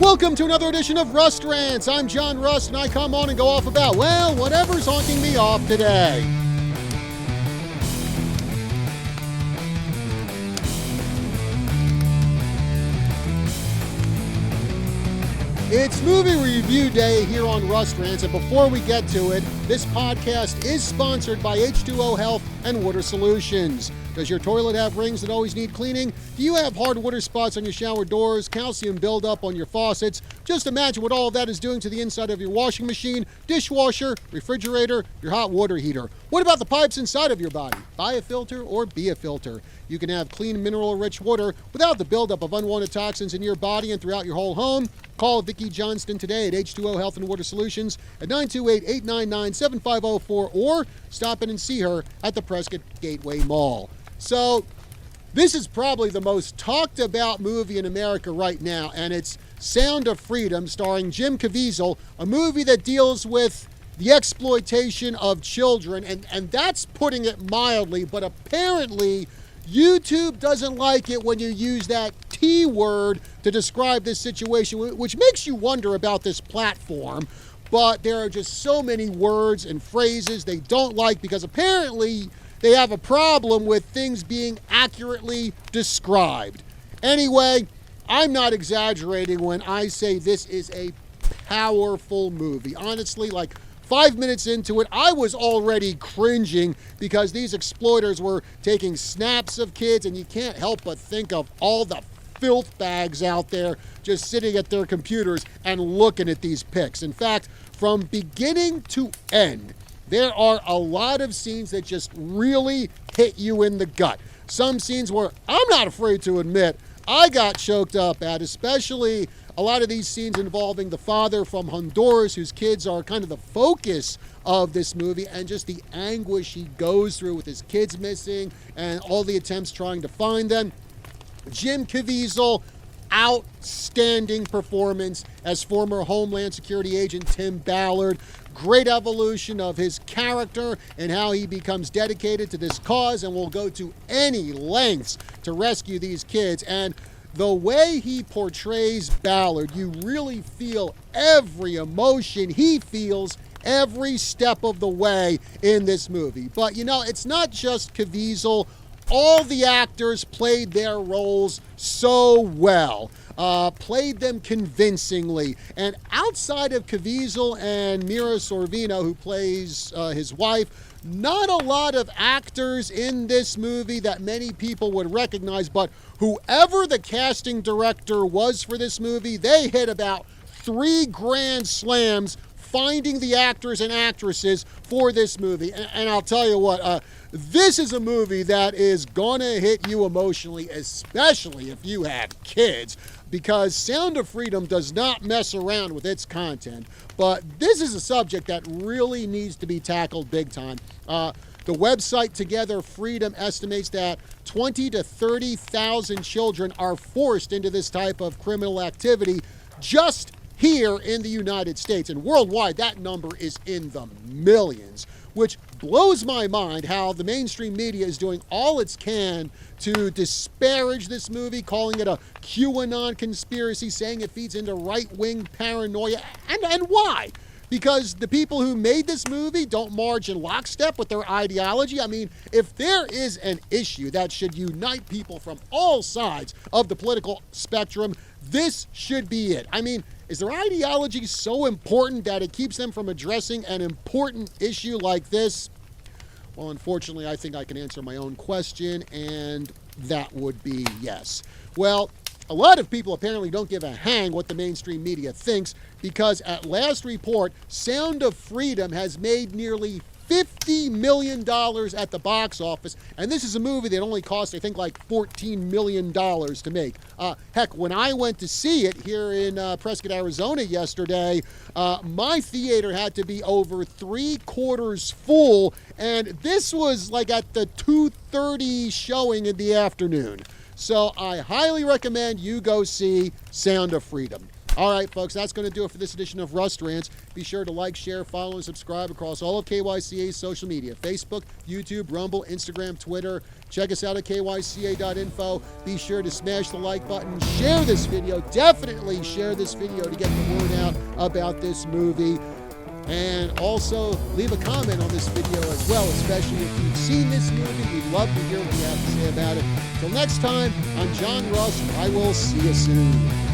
Welcome to another edition of Rust Rants. I'm John Rust, and I come on and go off about, well, whatever's honking me off today. It's movie review day here on Rust Rants, and before we get to it, this podcast is sponsored by H2O Health and Water Solutions. Does your toilet have rings that always need cleaning? Do you have hard water spots on your shower doors, calcium buildup on your faucets? Just imagine what all of that is doing to the inside of your washing machine, dishwasher, refrigerator, your hot water heater. What about the pipes inside of your body? Buy a filter or be a filter. You can have clean, mineral-rich water without the buildup of unwanted toxins in your body and throughout your whole home. Call Vicki Johnston today at H2O Health and Water Solutions at 928-899-7504 or stop in and see her at the Prescott Gateway Mall. So, this is probably the most talked about movie in America right now, and it's Sound of Freedom, starring Jim Caviezel, a movie that deals with the exploitation of children, and that's putting it mildly, but apparently YouTube doesn't like it when you use that T word to describe this situation, which makes you wonder about this platform. But there are just so many words and phrases they don't like because apparently they have a problem with things being accurately described. Anyway, I'm not exaggerating when I say this is a powerful movie. Honestly, like 5 minutes into it, I was already cringing because these exploiters were taking snaps of kids, and you can't help but think of all the filth bags out there just sitting at their computers and looking at these pics. In fact, from beginning to end, there are a lot of scenes that just really hit you in the gut. Some scenes where I'm not afraid to admit I got choked up at, especially a lot of these scenes involving the father from Honduras, whose kids are kind of the focus of this movie, and just the anguish he goes through with his kids missing and all the attempts trying to find them. Jim Caviezel, outstanding performance as former Homeland Security agent Tim Ballard. Great evolution of his character and how he becomes dedicated to this cause and will go to any lengths to rescue these kids. And the way he portrays Ballard, you really feel every emotion he feels every step of the way in this movie. But you know, it's not just Caviezel. All the actors played their roles so well, played them convincingly. And outside of Caviezel and Mira Sorvino, who plays his wife, not a lot of actors in this movie that many people would recognize, but whoever the casting director was for this movie, they hit about 3 grand slams finding the actors and actresses for this movie. And I'll tell you what, this is a movie that is gonna hit you emotionally, especially if you have kids, because Sound of Freedom does not mess around with its content. But this is a subject that really needs to be tackled big time. The website Together Freedom estimates that 20 to 30,000 children are forced into this type of criminal activity just here in the United States. And worldwide, that number is in the millions, which blows my mind how the mainstream media is doing all it can to disparage this movie, calling it a QAnon conspiracy, saying it feeds into right-wing paranoia. And why? Because the people who made this movie don't march in lockstep with their ideology. I mean, if there is an issue that should unite people from all sides of the political spectrum, this should be it. I mean, is their ideology so important that it keeps them from addressing an important issue like this? Well, unfortunately, I think I can answer my own question, and that would be yes. Well, a lot of people apparently don't give a hang what the mainstream media thinks, because at last report, Sound of Freedom has made nearly $50 million at the box office, and this is a movie that only cost, I think, like $14 million to make. Heck, when I went to see it here in Prescott, Arizona yesterday, my theater had to be over 3/4 full, and this was like at the 2:30 showing in the afternoon. So I highly recommend you go see Sound of Freedom. All right, folks, that's going to do it for this edition of Rust Rants. Be sure to like, share, follow, and subscribe across all of KYCA's social media: Facebook, YouTube, Rumble, Instagram, Twitter. Check us out at kyca.info. Be sure to smash the like button. Share this video. Definitely share this video to get the word out about this movie. And also leave a comment on this video as well, especially if you've seen this movie. We'd love to hear what you have to say about it. Till next time, I'm John Rust. I will see you soon.